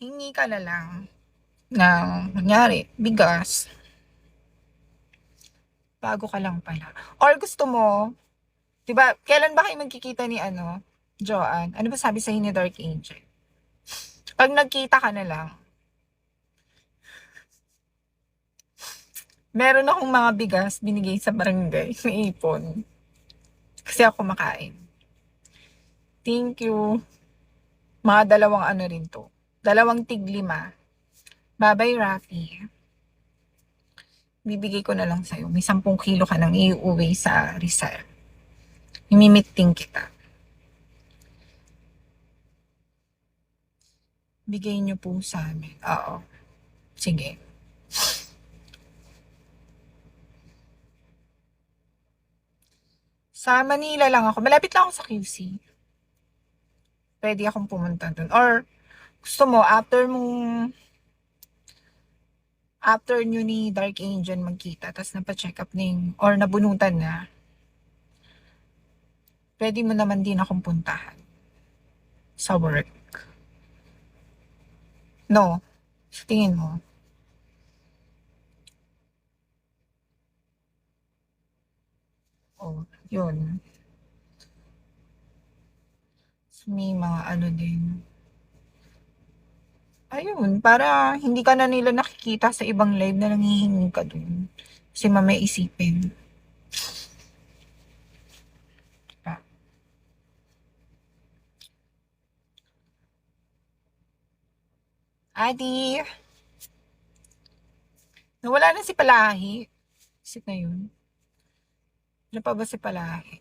hingi ka na lang ng kunyari bigas, bago ka lang pala. Or gusto mo, 'di ba, kailan ba kayo magkikita ni ano, Joanne? Ano ba sabi sa'yo ni Dark Angel? 'Pag nagkita ka na lang, meron akong mga bigas binigay sa barangay, naipon. Kasi ako kumakain. Thank you. Mga dalawang ano rin 'to, dalawang tig-5. Babay, Rafi. Bibigay ko na lang sa'yo. May 10 kilo ka nang iuwi sa Rizal. Imi-meeting kita. Bigay niyo po sa amin. Oo. Sige. Sa Manila lang ako. Malapit lang ako sa QC. Pwede akong pumunta dun. Or gusto mo, after nyo ni Dark Angel magkita, tapos napacheck up na or nabunutan na, pwede mo naman din akong puntahan sa work. No? Sa tingin mo? Oh, yun. So, may mga ano din. Ayun, para hindi ka na nila nakikita sa ibang live na nanghihingi ka dun. Kasi mamaya isipin. Diba? Adi, nawala na si Palahi. Isip na yun. Ano pa ba si Palahi?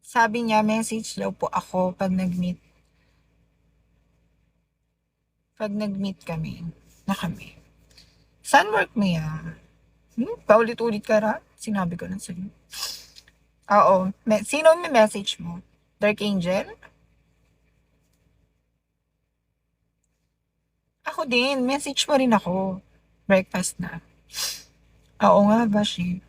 Sabi niya, message daw po ako pag nag-meet kami. Na kami. Saan work mo yan? Paulit-ulit ka ra? Sinabi ko na sa'yo. Oo. Sino may message mo? Dark Angel? Ako din. Message mo rin ako. Breakfast na. Oo nga, Bashi.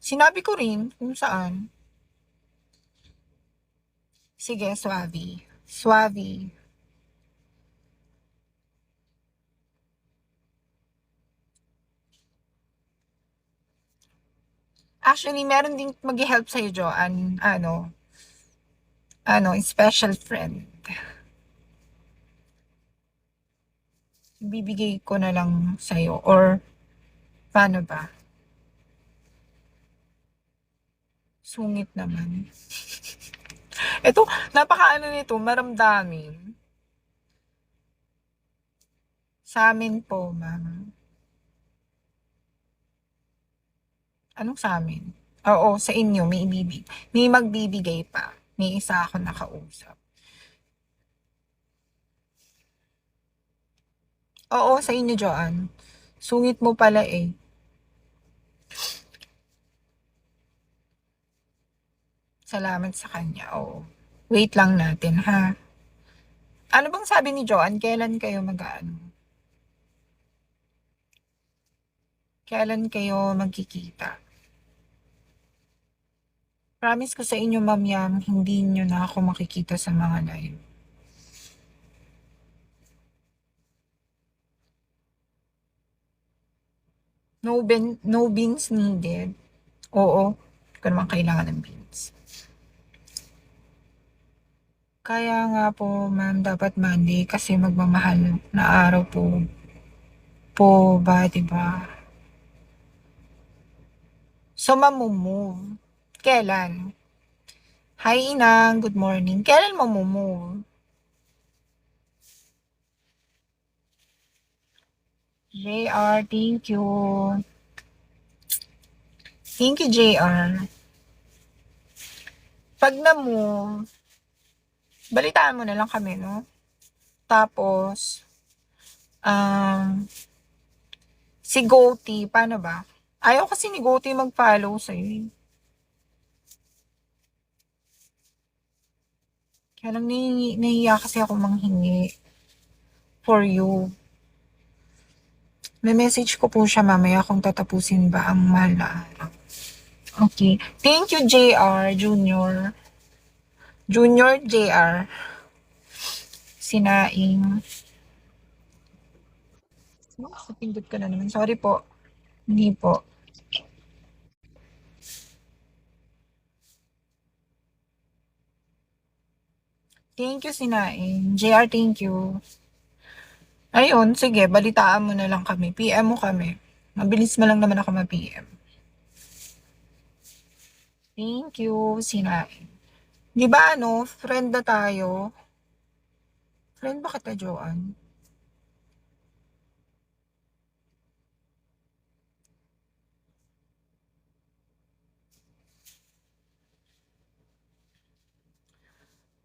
Sinabi ko rin kung saan. Sige, Swavi. Swavi. Actually, meron din mag-help sa'yo, Joanne. Special friend. Bibigay ko na lang sa'yo. Or, paano ba? Sungit naman. Ito, napaka-ano nito, maramdamin. Sa amin po, ma'am. Anong sa amin? Oo, sa inyo, may magbibigay pa. May isa ako nakausap. Oo, sa inyo, Joanne. Sungit mo pala eh. Salamat sa kanya, oo. Wait lang natin, ha? Ano bang sabi ni Joanne? Kailan kayo magkikita? Promise ko sa inyo, Ma'am Yam, hindi nyo na ako makikita sa mga live. No beans needed. Oo, hindi ko naman kailangan ng beans. Kaya nga po, ma'am, dapat Monday kasi magmamahal na araw po ba, diba? So, mamumove. Kailan? Hi, Inang. Good morning. Kailan mamumove? JR, thank you. Thank you, JR. Pag na-move, balitaan mo na lang kami, no? Tapos, um, si Goty, paano ba? Ayaw kasi ni Goty mag-follow sa'yo eh. Kaya lang nahihiya kasi ako manghingi for you. May message ko po siya mamaya kung tatapusin ba ang mahal na araw. Okay. Thank you, JR, Junior. Junior JR. Sinaing. Sa pindot ka na naman. Sorry po. Hindi po. Thank you, Sinaing. JR, thank you. Ayun, sige, balitaan mo na lang kami. PM mo kami. Mabilis mo lang naman ako ma-PM. Thank you, Sinaing. Di ba ano, friend na tayo? Friend ba kita, Joanne?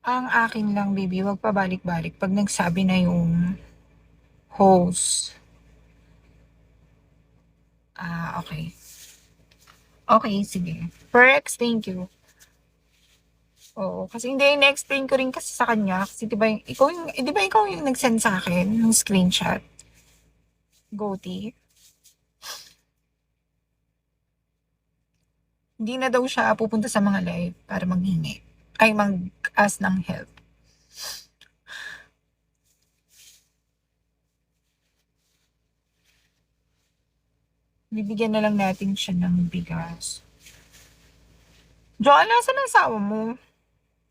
Ang akin lang, baby, wag pabalik-balik pag nagsabi na yung host. Ah, okay. Okay, sige. Perks, thank you. Oo, kasi hindi, na-explain ko rin kasi sa kanya. Kasi di ba ikaw yung nag-send sa akin ng screenshot? Goatee. Hindi na daw siya pupunta sa mga live para manghingi. Ay, mag-ask ng help. Bibigyan na lang natin siya ng bigas. Joanne, nasan ang asawa mo?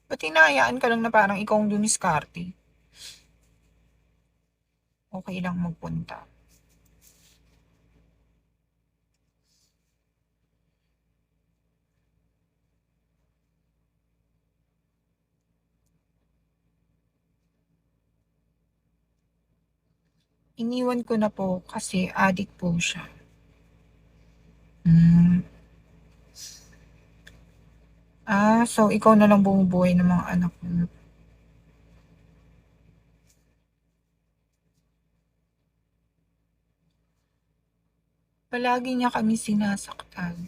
Ba't hinahayaan ka lang na parang ikaw ang dumiskarte? Okay lang magpunta. Iniwan ko na po kasi addict po siya. Hmm. Ah, so ikaw na lang bumubuhay ng mga anak mo. Palagi niya kami sinasaktan.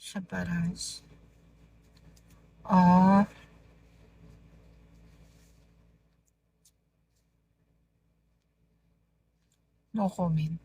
Sa paras. Ah, no comment.